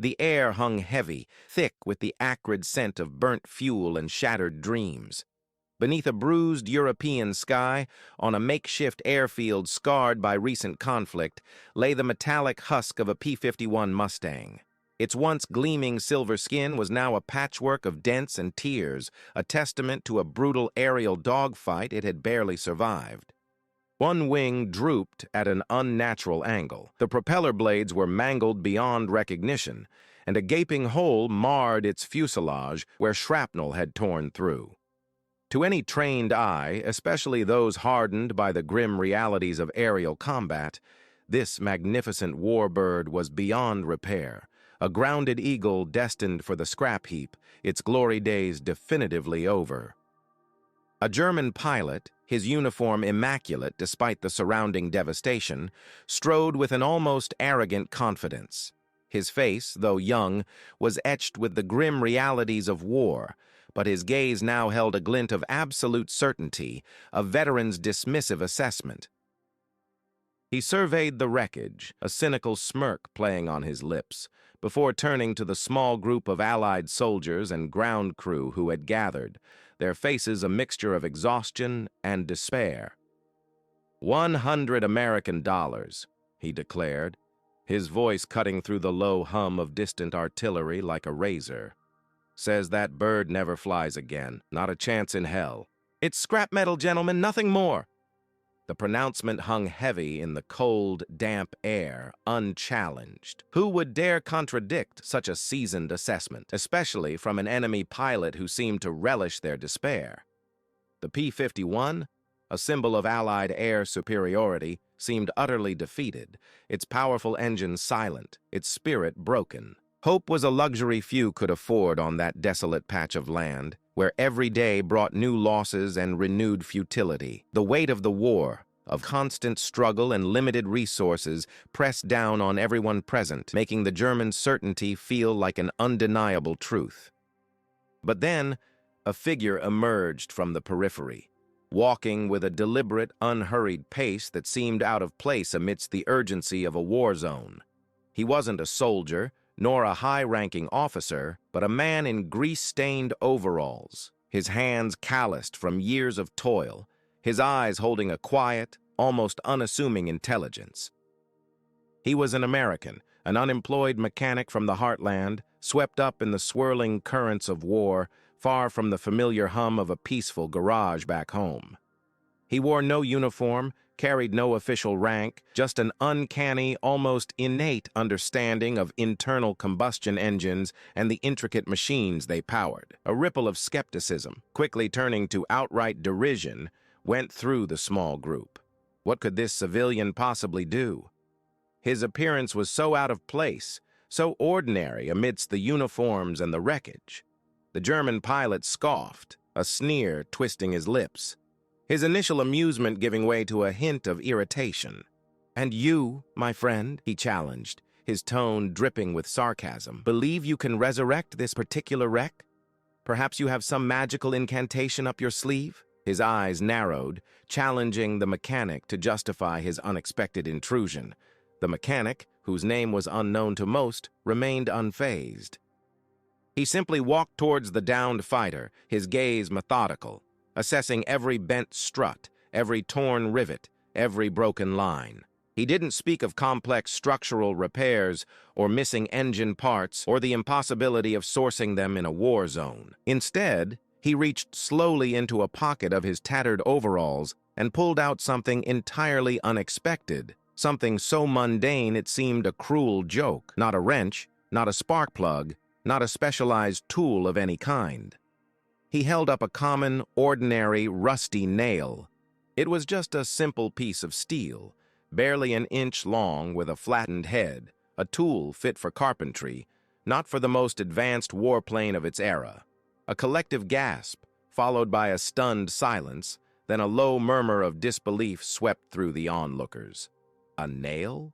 The air hung heavy, thick with the acrid scent of burnt fuel and shattered dreams. Beneath a bruised European sky, on a makeshift airfield scarred by recent conflict, lay the metallic husk of a P-51 Mustang. Its once gleaming silver skin was now a patchwork of dents and tears, a testament to a brutal aerial dogfight it had barely survived. One wing drooped at an unnatural angle. The propeller blades were mangled beyond recognition, and a gaping hole marred its fuselage where shrapnel had torn through. To any trained eye, especially those hardened by the grim realities of aerial combat, this magnificent warbird was beyond repair, a grounded eagle destined for the scrap heap, its glory days definitively over. A German pilot, his uniform immaculate despite the surrounding devastation, strode with an almost arrogant confidence. His face, though young, was etched with the grim realities of war, but his gaze now held a glint of absolute certainty, a veteran's dismissive assessment. He surveyed the wreckage, a cynical smirk playing on his lips, before turning to the small group of Allied soldiers and ground crew who had gathered, their faces a mixture of exhaustion and despair. $100 American, he declared, his voice cutting through the low hum of distant artillery like a razor. Says that bird never flies again, not a chance in hell. It's scrap metal, gentlemen, nothing more. The pronouncement hung heavy in the cold, damp air, unchallenged. Who would dare contradict such a seasoned assessment, especially from an enemy pilot who seemed to relish their despair? The P-51, a symbol of Allied air superiority, seemed utterly defeated, its powerful engines silent, its spirit broken. Hope was a luxury few could afford on that desolate patch of land, where every day brought new losses and renewed futility. The weight of the war, of constant struggle and limited resources, pressed down on everyone present, making the German certainty feel like an undeniable truth. But then, a figure emerged from the periphery, walking with a deliberate, unhurried pace that seemed out of place amidst the urgency of a war zone. He wasn't a soldier, nor a high-ranking officer, but a man in grease-stained overalls, his hands calloused from years of toil, his eyes holding a quiet, almost unassuming intelligence. He was an American, an unemployed mechanic from the heartland, swept up in the swirling currents of war, far from the familiar hum of a peaceful garage back home. He wore no uniform, carried no official rank, just an uncanny, almost innate understanding of internal combustion engines and the intricate machines they powered. A ripple of skepticism, quickly turning to outright derision, went through the small group. What could this civilian possibly do? His appearance was so out of place, so ordinary amidst the uniforms and the wreckage. The German pilot scoffed, a sneer twisting his lips, his initial amusement giving way to a hint of irritation. "And you, my friend," he challenged, his tone dripping with sarcasm, "believe you can resurrect this particular wreck? Perhaps you have some magical incantation up your sleeve?" His eyes narrowed, challenging the mechanic to justify his unexpected intrusion. The mechanic, whose name was unknown to most, remained unfazed. He simply walked towards the downed fighter, his gaze methodical, assessing every bent strut, every torn rivet, every broken line. He didn't speak of complex structural repairs or missing engine parts or the impossibility of sourcing them in a war zone. Instead, he reached slowly into a pocket of his tattered overalls and pulled out something entirely unexpected, something so mundane it seemed a cruel joke. Not a wrench, not a spark plug, not a specialized tool of any kind. He held up a common, ordinary, rusty nail. It was just a simple piece of steel, barely an inch long with a flattened head, a tool fit for carpentry, not for the most advanced warplane of its era. A collective gasp, followed by a stunned silence, then a low murmur of disbelief swept through the onlookers. A nail?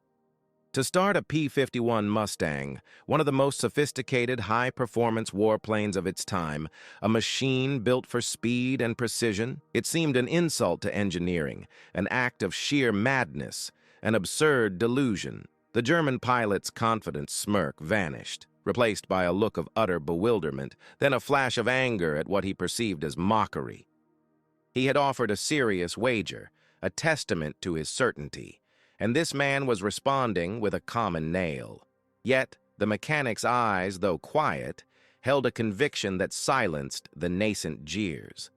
To start a P-51 Mustang, one of the most sophisticated, high-performance warplanes of its time, a machine built for speed and precision, it seemed an insult to engineering, an act of sheer madness, an absurd delusion. The German pilot's confident smirk vanished. replaced by a look of utter bewilderment, then a flash of anger at what he perceived as mockery. He had offered a serious wager, a testament to his certainty, and this man was responding with a common nail. Yet, the mechanic's eyes, though quiet, held a conviction that silenced the nascent jeers.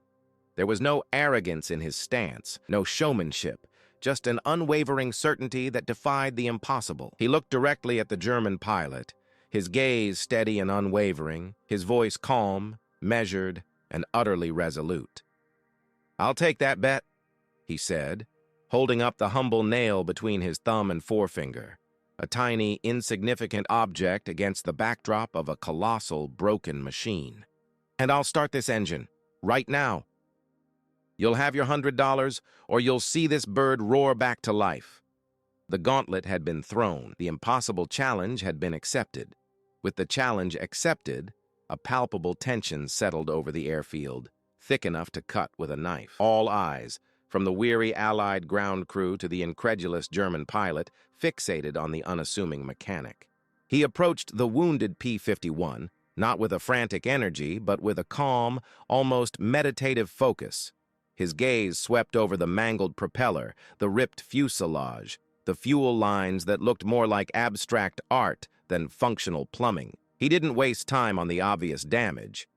There was no arrogance in his stance, no showmanship, just an unwavering certainty that defied the impossible. He looked directly at the German pilot, his gaze steady and unwavering, his voice calm, measured, and utterly resolute. "I'll take that bet," he said, holding up the humble nail between his thumb and forefinger, a tiny, insignificant object against the backdrop of a colossal, broken machine. "And I'll start this engine, right now. You'll have your $100, or you'll see this bird roar back to life." The gauntlet had been thrown. The impossible challenge had been accepted. With the challenge accepted, a palpable tension settled over the airfield, thick enough to cut with a knife. All eyes, from the weary Allied ground crew to the incredulous German pilot, fixated on the unassuming mechanic. He approached the wounded P-51, not with a frantic energy, but with a calm, almost meditative focus. His gaze swept over the mangled propeller, the ripped fuselage, the fuel lines that looked more like abstract art than functional plumbing. He didn't waste time on the obvious damage.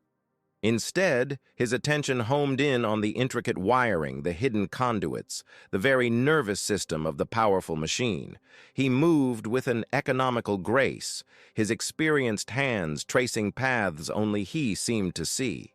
Instead, his attention homed in on the intricate wiring, the hidden conduits, the very nervous system of the powerful machine. He moved with an economical grace, his experienced hands tracing paths only he seemed to see.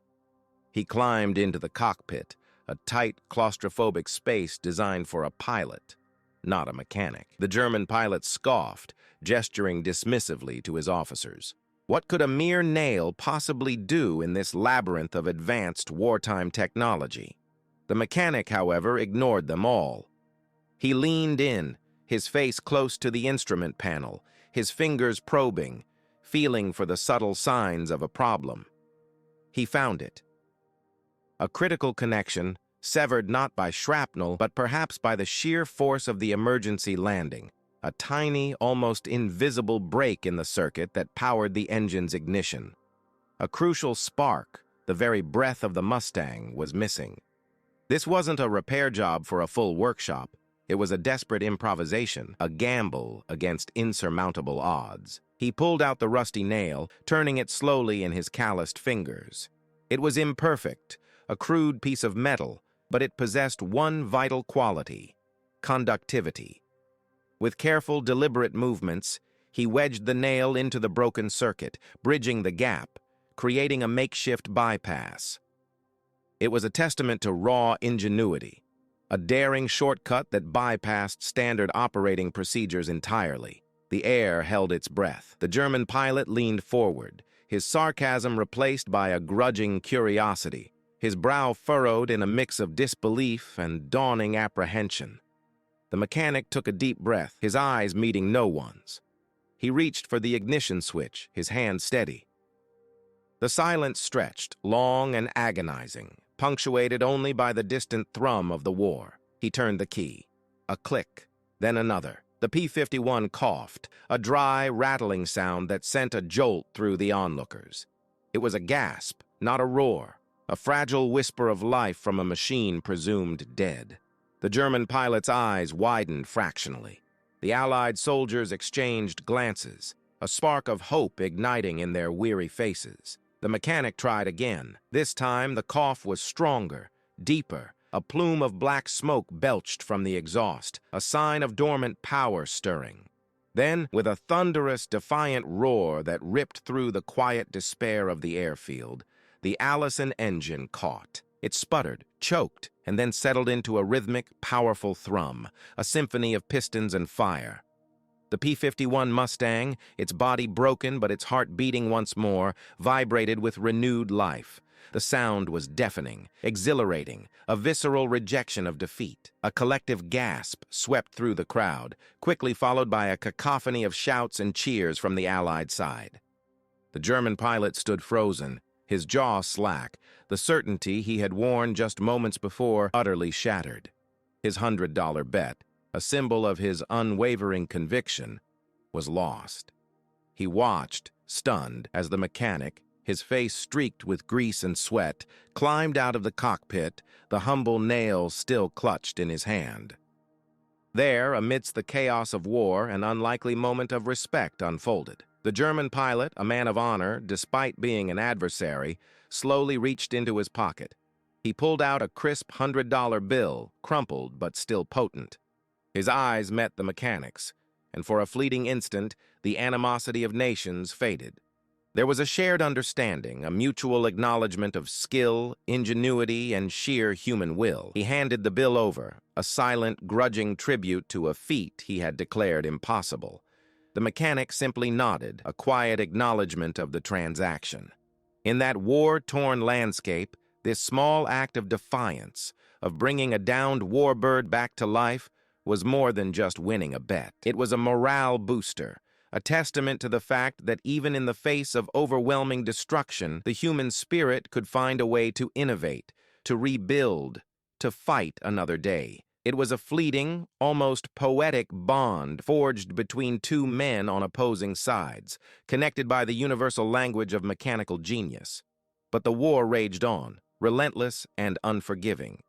He climbed into the cockpit, a tight, claustrophobic space designed for a pilot, not a mechanic. The German pilot scoffed, gesturing dismissively to his officers. What could a mere nail possibly do in this labyrinth of advanced wartime technology? The mechanic, however, ignored them all. He leaned in, his face close to the instrument panel, his fingers probing, feeling for the subtle signs of a problem. He found it. A critical connection, severed not by shrapnel, but perhaps by the sheer force of the emergency landing. A tiny, almost invisible break in the circuit that powered the engine's ignition. A crucial spark, the very breath of the Mustang, was missing. This wasn't a repair job for a full workshop. It was a desperate improvisation, a gamble against insurmountable odds. He pulled out the rusty nail, turning it slowly in his calloused fingers. It was imperfect, a crude piece of metal, but it possessed one vital quality: conductivity. With careful, deliberate movements, he wedged the nail into the broken circuit, bridging the gap, creating a makeshift bypass. It was a testament to raw ingenuity, a daring shortcut that bypassed standard operating procedures entirely. The air held its breath. The German pilot leaned forward, his sarcasm replaced by a grudging curiosity, his brow furrowed in a mix of disbelief and dawning apprehension. The mechanic took a deep breath, his eyes meeting no one's. He reached for the ignition switch, his hand steady. The silence stretched, long and agonizing, punctuated only by the distant thrum of the war. He turned the key. A click, then another. The P-51 coughed, a dry, rattling sound that sent a jolt through the onlookers. It was a gasp, not a roar. A fragile whisper of life from a machine presumed dead. The German pilot's eyes widened fractionally. The Allied soldiers exchanged glances, a spark of hope igniting in their weary faces. The mechanic tried again. This time the cough was stronger, deeper. A plume of black smoke belched from the exhaust, a sign of dormant power stirring. Then, with a thunderous, defiant roar that ripped through the quiet despair of the airfield, the Allison engine caught. It sputtered, choked, and then settled into a rhythmic, powerful thrum, a symphony of pistons and fire. The P-51 Mustang, its body broken but its heart beating once more, vibrated with renewed life. The sound was deafening, exhilarating, a visceral rejection of defeat. A collective gasp swept through the crowd, quickly followed by a cacophony of shouts and cheers from the Allied side. The German pilot stood frozen, his jaw slack, the certainty he had worn just moments before utterly shattered. His $100 bet, a symbol of his unwavering conviction, was lost. He watched, stunned, as the mechanic, his face streaked with grease and sweat, climbed out of the cockpit, the humble nail still clutched in his hand. There, amidst the chaos of war, an unlikely moment of respect unfolded. The German pilot, a man of honor, despite being an adversary, slowly reached into his pocket. He pulled out a crisp $100 bill, crumpled but still potent. His eyes met the mechanic's, and for a fleeting instant, the animosity of nations faded. There was a shared understanding, a mutual acknowledgement of skill, ingenuity, and sheer human will. He handed the bill over, a silent, grudging tribute to a feat he had declared impossible. The mechanic simply nodded, a quiet acknowledgement of the transaction. In that war-torn landscape, this small act of defiance, of bringing a downed warbird back to life, was more than just winning a bet. It was a morale booster, a testament to the fact that even in the face of overwhelming destruction, the human spirit could find a way to innovate, to rebuild, to fight another day. It was a fleeting, almost poetic bond forged between two men on opposing sides, connected by the universal language of mechanical genius. But the war raged on, relentless and unforgiving.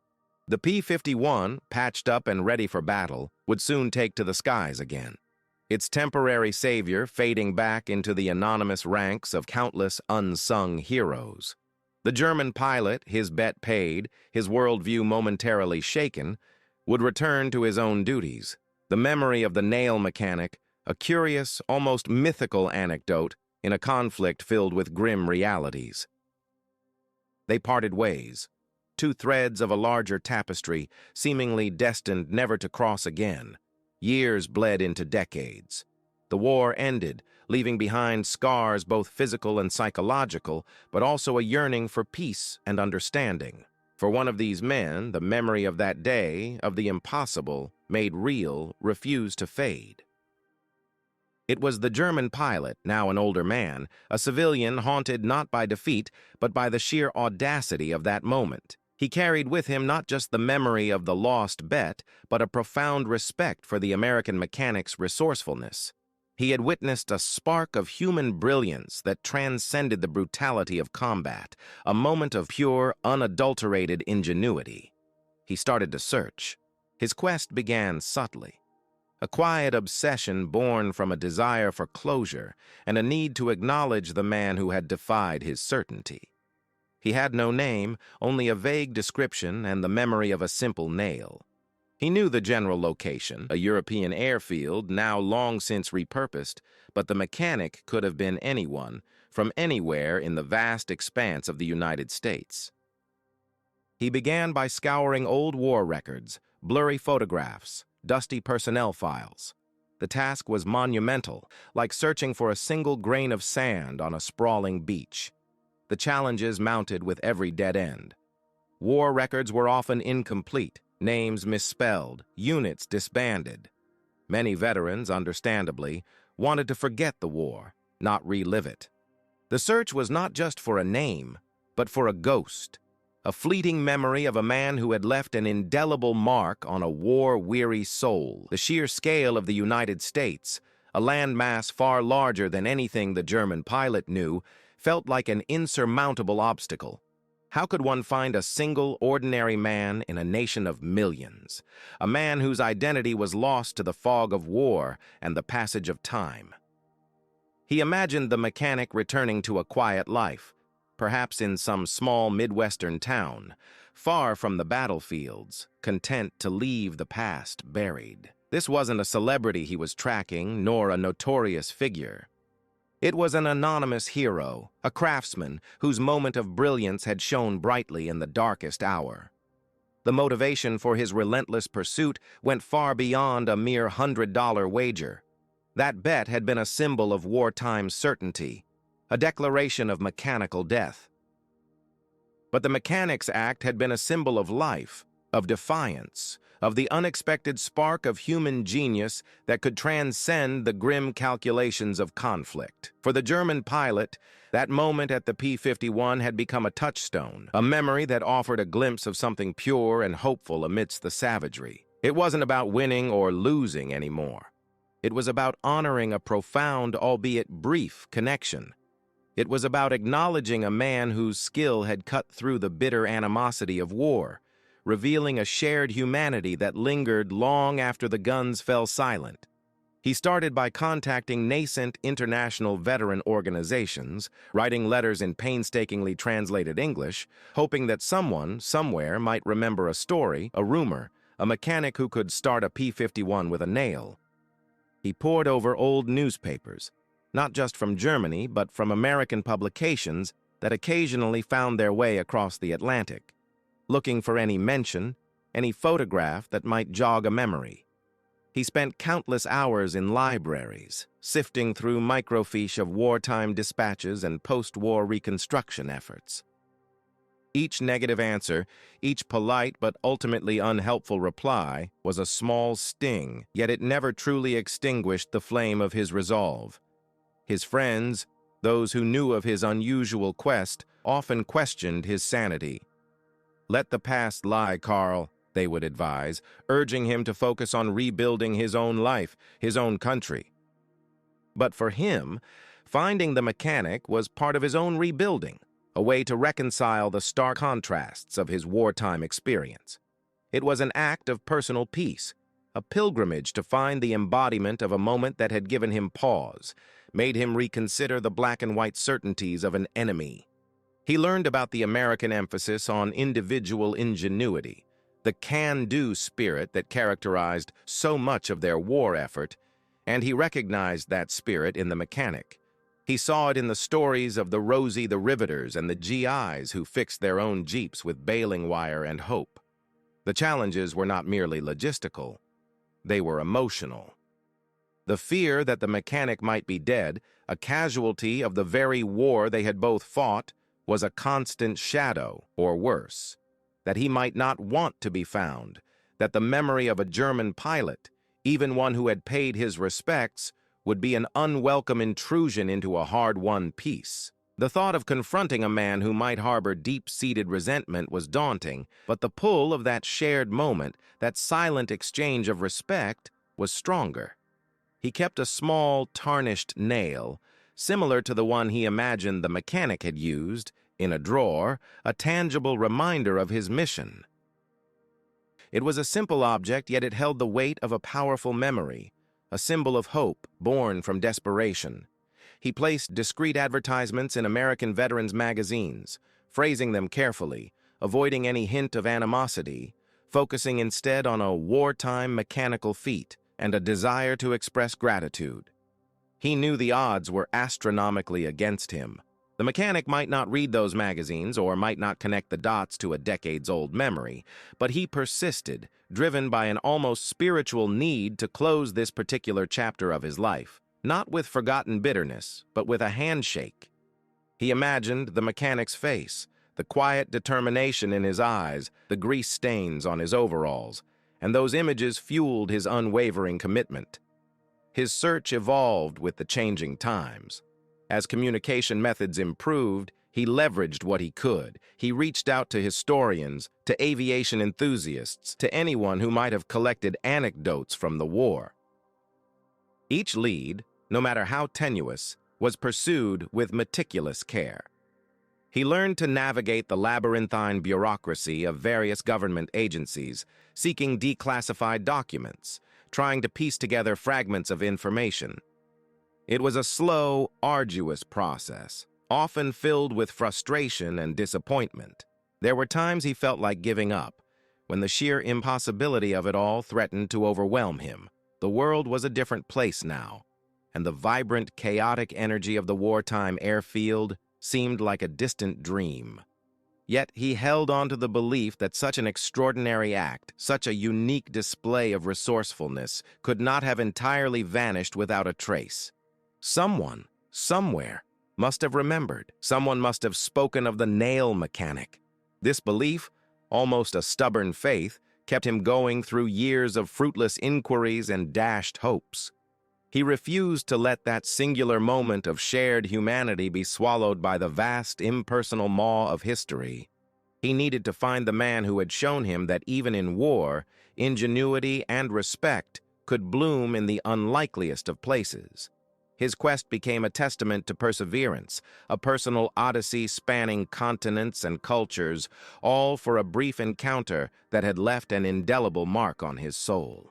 The P-51, patched up and ready for battle, would soon take to the skies again. Its temporary savior fading back into the anonymous ranks of countless unsung heroes. The German pilot, his bet paid, his worldview momentarily shaken, would return to his own duties. The memory of the nail mechanic, a curious, almost mythical anecdote in a conflict filled with grim realities. They parted ways, two threads of a larger tapestry, seemingly destined never to cross again. Years bled into decades. The war ended, leaving behind scars both physical and psychological, but also a yearning for peace and understanding. For one of these men, the memory of that day, of the impossible, made real, refused to fade. It was the German pilot, now an older man, a civilian haunted not by defeat, but by the sheer audacity of that moment. He carried with him not just the memory of the lost bet, but a profound respect for the American mechanic's resourcefulness. He had witnessed a spark of human brilliance that transcended the brutality of combat, a moment of pure, unadulterated ingenuity. He started to search. His quest began subtly. A quiet obsession born from a desire for closure and a need to acknowledge the man who had defied his certainty. He had no name, only a vague description and the memory of a simple nail. He knew the general location, a European airfield now long since repurposed, but the mechanic could have been anyone, from anywhere in the vast expanse of the United States. He began by scouring old war records, blurry photographs, dusty personnel files. The task was monumental, like searching for a single grain of sand on a sprawling beach. The challenges mounted with every dead end. War records were often incomplete, names misspelled, units disbanded. Many veterans, understandably, wanted to forget the war, not relive it. The search was not just for a name, but for a ghost, a fleeting memory of a man who had left an indelible mark on a war-weary soul. The sheer scale of the United States, a landmass far larger than anything the German pilot knew, felt like an insurmountable obstacle. How could one find a single, ordinary man in a nation of millions? A man whose identity was lost to the fog of war and the passage of time. He imagined the mechanic returning to a quiet life, perhaps in some small Midwestern town, far from the battlefields, content to leave the past buried. This wasn't a celebrity he was tracking, nor a notorious figure. It was an anonymous hero, a craftsman whose moment of brilliance had shone brightly in the darkest hour. The motivation for his relentless pursuit went far beyond a mere $100 wager. That bet had been a symbol of wartime certainty, a declaration of mechanical death. But the Mechanics Act had been a symbol of life, of defiance, of the unexpected spark of human genius that could transcend the grim calculations of conflict. For the German pilot, that moment at the P-51 had become a touchstone, a memory that offered a glimpse of something pure and hopeful amidst the savagery. It wasn't about winning or losing anymore. It was about honoring a profound, albeit brief, connection. It was about acknowledging a man whose skill had cut through the bitter animosity of war, revealing a shared humanity that lingered long after the guns fell silent. He started by contacting nascent international veteran organizations, writing letters in painstakingly translated English, hoping that someone, somewhere, might remember a story, a rumor, a mechanic who could start a P-51 with a nail. He pored over old newspapers, not just from Germany, but from American publications that occasionally found their way across the Atlantic, looking for any mention, any photograph that might jog a memory. He spent countless hours in libraries, sifting through microfiche of wartime dispatches and post-war reconstruction efforts. Each negative answer, each polite but ultimately unhelpful reply, was a small sting, yet it never truly extinguished the flame of his resolve. His friends, those who knew of his unusual quest, often questioned his sanity. "Let the past lie, Carl," they would advise, urging him to focus on rebuilding his own life, his own country. But for him, finding the mechanic was part of his own rebuilding, a way to reconcile the stark contrasts of his wartime experience. It was an act of personal peace, a pilgrimage to find the embodiment of a moment that had given him pause, made him reconsider the black and white certainties of an enemy. He learned about the American emphasis on individual ingenuity, the can-do spirit that characterized so much of their war effort, and he recognized that spirit in the mechanic. He saw it in the stories of the Rosie the Riveters and the GIs who fixed their own jeeps with baling wire and hope. The challenges were not merely logistical, they were emotional. The fear that the mechanic might be dead, a casualty of the very war they had both fought, was a constant shadow, or worse, that he might not want to be found, that the memory of a German pilot, even one who had paid his respects, would be an unwelcome intrusion into a hard-won peace. The thought of confronting a man who might harbor deep-seated resentment was daunting, but the pull of that shared moment, that silent exchange of respect, was stronger. He kept a small, tarnished nail, similar to the one he imagined the mechanic had used, in a drawer, a tangible reminder of his mission. It was a simple object, yet it held the weight of a powerful memory, a symbol of hope born from desperation. He placed discreet advertisements in American veterans' magazines, phrasing them carefully, avoiding any hint of animosity, focusing instead on a wartime mechanical feat and a desire to express gratitude. He knew the odds were astronomically against him. The mechanic might not read those magazines or might not connect the dots to a decades-old memory, but he persisted, driven by an almost spiritual need to close this particular chapter of his life, not with forgotten bitterness, but with a handshake. He imagined the mechanic's face, the quiet determination in his eyes, the grease stains on his overalls, and those images fueled his unwavering commitment. His search evolved with the changing times. As communication methods improved, he leveraged what he could. He reached out to historians, to aviation enthusiasts, to anyone who might have collected anecdotes from the war. Each lead, no matter how tenuous, was pursued with meticulous care. He learned to navigate the labyrinthine bureaucracy of various government agencies, seeking declassified documents, trying to piece together fragments of information. It was a slow, arduous process, often filled with frustration and disappointment. There were times he felt like giving up, when the sheer impossibility of it all threatened to overwhelm him. The world was a different place now, and the vibrant, chaotic energy of the wartime airfield seemed like a distant dream. Yet he held on to the belief that such an extraordinary act, such a unique display of resourcefulness, could not have entirely vanished without a trace. Someone, somewhere, must have remembered. Someone must have spoken of the nail mechanic. This belief, almost a stubborn faith, kept him going through years of fruitless inquiries and dashed hopes. He refused to let that singular moment of shared humanity be swallowed by the vast, impersonal maw of history. He needed to find the man who had shown him that even in war, ingenuity and respect could bloom in the unlikeliest of places. His quest became a testament to perseverance, a personal odyssey spanning continents and cultures, all for a brief encounter that had left an indelible mark on his soul.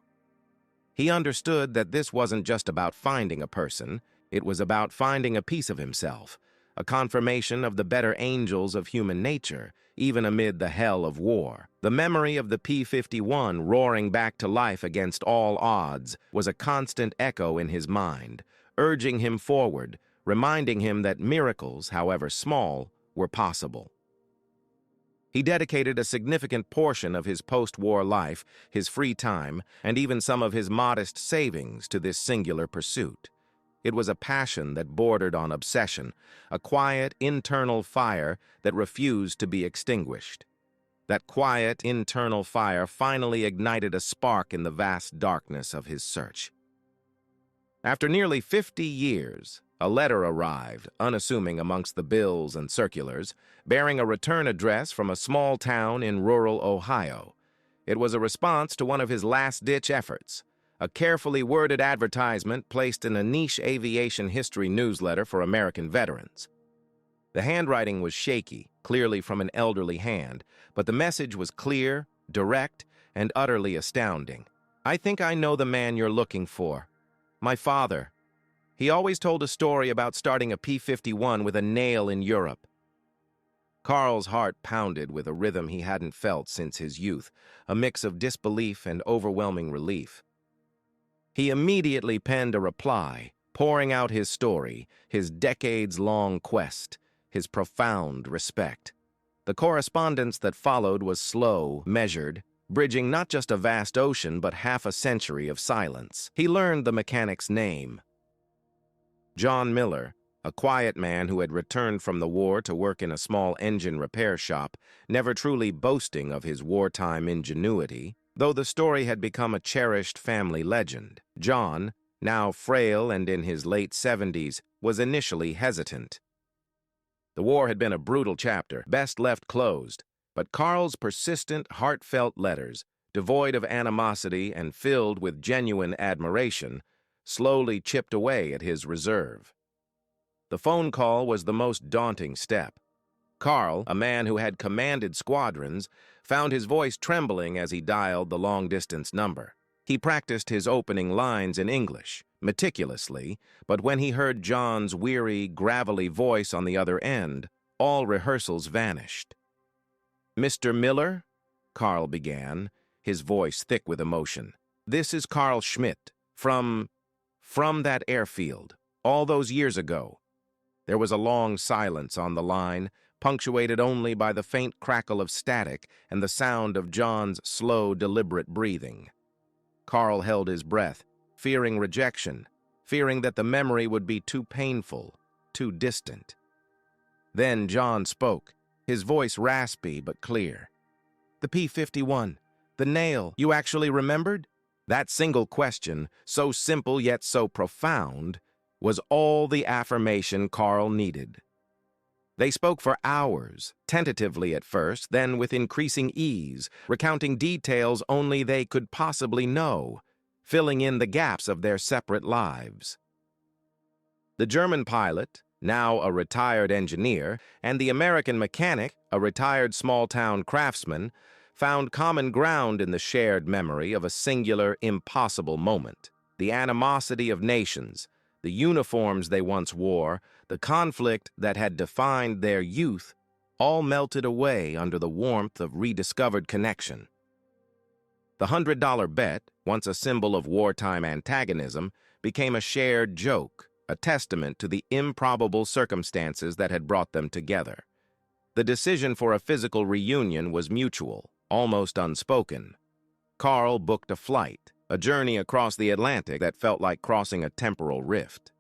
He understood that this wasn't just about finding a person, it was about finding a piece of himself, a confirmation of the better angels of human nature, even amid the hell of war. The memory of the P-51 roaring back to life against all odds was a constant echo in his mind, urging him forward, reminding him that miracles, however small, were possible. He dedicated a significant portion of his post-war life, his free time, and even some of his modest savings to this singular pursuit. It was a passion that bordered on obsession, a quiet, internal fire that refused to be extinguished. That quiet, internal fire finally ignited a spark in the vast darkness of his search. After nearly 50 years, a letter arrived, unassuming amongst the bills and circulars, bearing a return address from a small town in rural Ohio. It was a response to one of his last-ditch efforts, a carefully worded advertisement placed in a niche aviation history newsletter for American veterans. The handwriting was shaky, clearly from an elderly hand, but the message was clear, direct, and utterly astounding. "I think I know the man you're looking for. My father. He always told a story about starting a P-51 with a nail in Europe." Carl's heart pounded with a rhythm he hadn't felt since his youth, a mix of disbelief and overwhelming relief. He immediately penned a reply, pouring out his story, his decades-long quest, his profound respect. The correspondence that followed was slow, measured, bridging not just a vast ocean but half a century of silence. He learned the mechanic's name. John Miller, a quiet man who had returned from the war to work in a small engine repair shop, never truly boasting of his wartime ingenuity, though the story had become a cherished family legend. John, now frail and in his late 70s, was initially hesitant. The war had been a brutal chapter, best left closed, but Carl's persistent, heartfelt letters, devoid of animosity and filled with genuine admiration, slowly chipped away at his reserve. The phone call was the most daunting step. Carl, a man who had commanded squadrons, found his voice trembling as he dialed the long-distance number. He practiced his opening lines in English, meticulously, but when he heard John's weary, gravelly voice on the other end, all rehearsals vanished. "Mr. Miller," Carl began, his voice thick with emotion. "This is Carl Schmidt, from that airfield, all those years ago." There was a long silence on the line, punctuated only by the faint crackle of static and the sound of John's slow, deliberate breathing. Carl held his breath, fearing rejection, fearing that the memory would be too painful, too distant. Then John spoke, his voice raspy but clear. "The P-51, the nail, you actually remembered?" That single question, so simple yet so profound, was all the affirmation Carl needed. They spoke for hours, tentatively at first, then with increasing ease, recounting details only they could possibly know, filling in the gaps of their separate lives. The German pilot, now a retired engineer, and the American mechanic, a retired small-town craftsman, found common ground in the shared memory of a singular, impossible moment. The animosity of nations, the uniforms they once wore, the conflict that had defined their youth, all melted away under the warmth of rediscovered connection. The $100 bet, once a symbol of wartime antagonism, became a shared joke, a testament to the improbable circumstances that had brought them together. The decision for a physical reunion was mutual, almost unspoken. Carl booked a flight, a journey across the Atlantic that felt like crossing a temporal rift.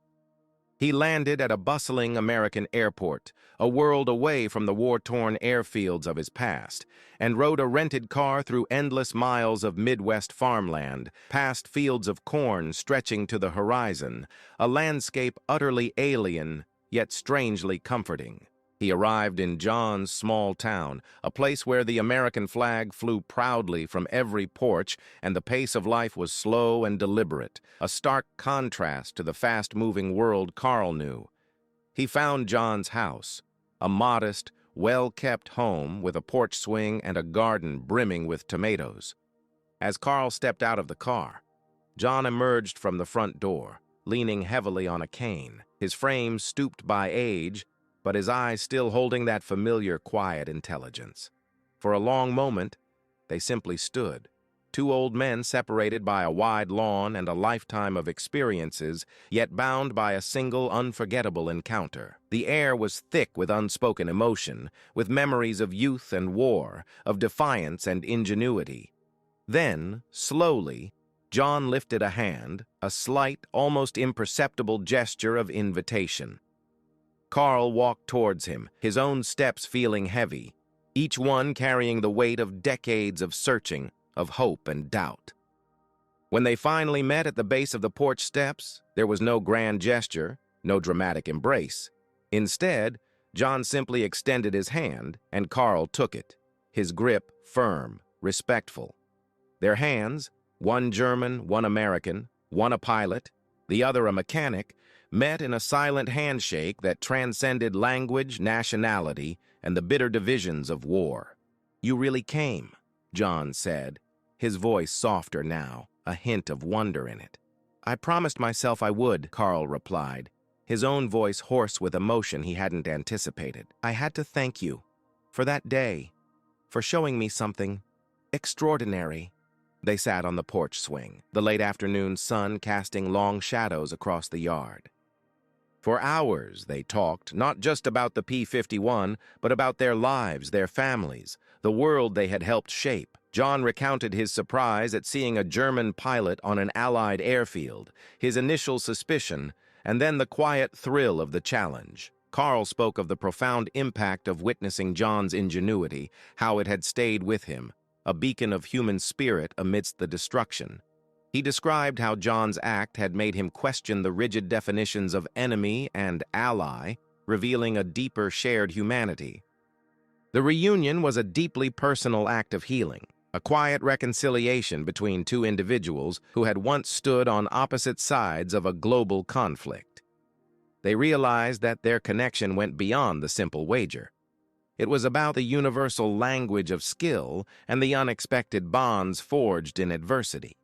He landed at a bustling American airport, a world away from the war-torn airfields of his past, and rode a rented car through endless miles of Midwest farmland, past fields of corn stretching to the horizon, a landscape utterly alien, yet strangely comforting. He arrived in John's small town, a place where the American flag flew proudly from every porch and the pace of life was slow and deliberate, a stark contrast to the fast-moving world Carl knew. He found John's house, a modest, well-kept home with a porch swing and a garden brimming with tomatoes. As Carl stepped out of the car, John emerged from the front door, leaning heavily on a cane, his frame stooped by age, but his eyes still holding that familiar, quiet intelligence. For a long moment, they simply stood, two old men separated by a wide lawn and a lifetime of experiences, yet bound by a single unforgettable encounter. The air was thick with unspoken emotion, with memories of youth and war, of defiance and ingenuity. Then, slowly, John lifted a hand, a slight, almost imperceptible gesture of invitation. Carl walked towards him, his own steps feeling heavy, each one carrying the weight of decades of searching, of hope and doubt. When they finally met at the base of the porch steps, there was no grand gesture, no dramatic embrace. Instead, John simply extended his hand, and Carl took it, his grip firm, respectful. Their hands, one German, one American, one a pilot, the other a mechanic, met in a silent handshake that transcended language, nationality, and the bitter divisions of war. "You really came," John said, his voice softer now, a hint of wonder in it. "I promised myself I would," Carl replied, his own voice hoarse with emotion he hadn't anticipated. "I had to thank you for that day, for showing me something extraordinary." They sat on the porch swing, the late afternoon sun casting long shadows across the yard. For hours they talked, not just about the P-51, but about their lives, their families, the world they had helped shape. John recounted his surprise at seeing a German pilot on an Allied airfield, his initial suspicion, and then the quiet thrill of the challenge. Carl spoke of the profound impact of witnessing John's ingenuity, how it had stayed with him, a beacon of human spirit amidst the destruction. He described how John's act had made him question the rigid definitions of enemy and ally, revealing a deeper shared humanity. The reunion was a deeply personal act of healing, a quiet reconciliation between two individuals who had once stood on opposite sides of a global conflict. They realized that their connection went beyond the simple wager. It was about the universal language of skill and the unexpected bonds forged in adversity.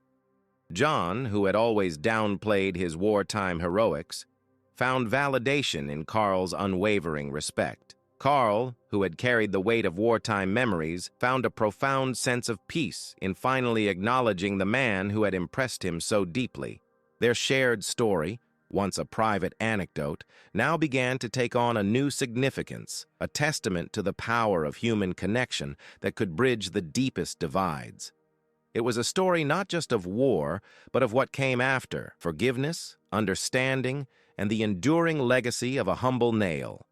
John, who had always downplayed his wartime heroics, found validation in Carl's unwavering respect. Carl, who had carried the weight of wartime memories, found a profound sense of peace in finally acknowledging the man who had impressed him so deeply. Their shared story, once a private anecdote, now began to take on a new significance, a testament to the power of human connection that could bridge the deepest divides. It was a story not just of war, but of what came after: forgiveness, understanding, and the enduring legacy of a humble nail.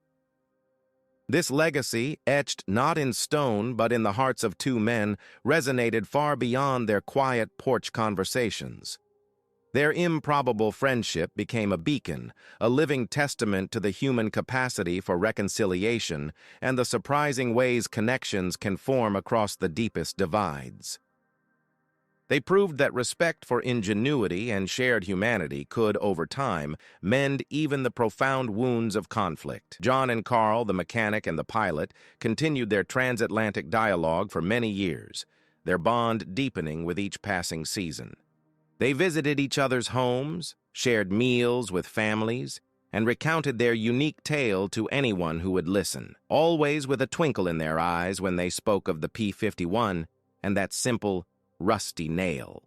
This legacy, etched not in stone but in the hearts of two men, resonated far beyond their quiet porch conversations. Their improbable friendship became a beacon, a living testament to the human capacity for reconciliation and the surprising ways connections can form across the deepest divides. They proved that respect for ingenuity and shared humanity could, over time, mend even the profound wounds of conflict. John and Carl, the mechanic and the pilot, continued their transatlantic dialogue for many years, their bond deepening with each passing season. They visited each other's homes, shared meals with families, and recounted their unique tale to anyone who would listen, always with a twinkle in their eyes when they spoke of the P-51 and that simple, rusty nail.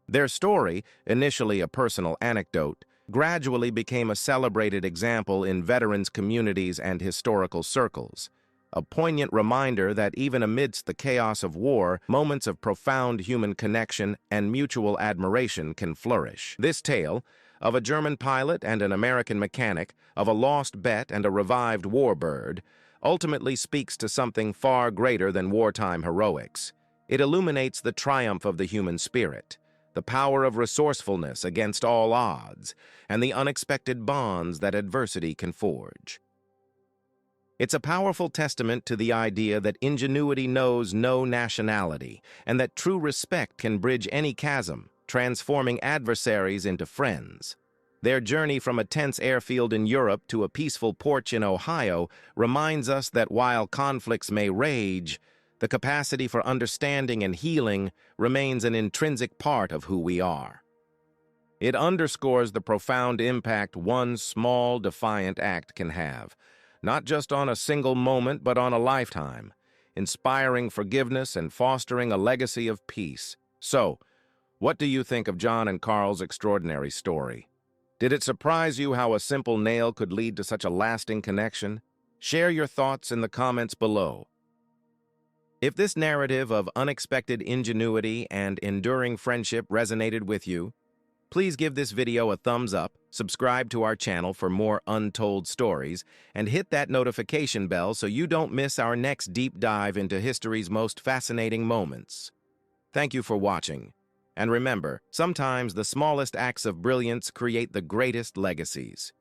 Their story, initially a personal anecdote, gradually became a celebrated example in veterans' communities and historical circles, a poignant reminder that even amidst the chaos of war, moments of profound human connection and mutual admiration can flourish. This tale, of a German pilot and an American mechanic, of a lost bet and a revived warbird, ultimately speaks to something far greater than wartime heroics. It illuminates the triumph of the human spirit, the power of resourcefulness against all odds, and the unexpected bonds that adversity can forge. It's a powerful testament to the idea that ingenuity knows no nationality and that true respect can bridge any chasm, transforming adversaries into friends. Their journey from a tense airfield in Europe to a peaceful porch in Ohio reminds us that while conflicts may rage, the capacity for understanding and healing remains an intrinsic part of who we are. It underscores the profound impact one small, defiant act can have, not just on a single moment, but on a lifetime, inspiring forgiveness and fostering a legacy of peace. So, what do you think of John and Carl's extraordinary story? Did it surprise you how a simple nail could lead to such a lasting connection? Share your thoughts in the comments below. If this narrative of unexpected ingenuity and enduring friendship resonated with you, please give this video a thumbs up, subscribe to our channel for more untold stories, and hit that notification bell so you don't miss our next deep dive into history's most fascinating moments. Thank you for watching. And remember, sometimes the smallest acts of brilliance create the greatest legacies.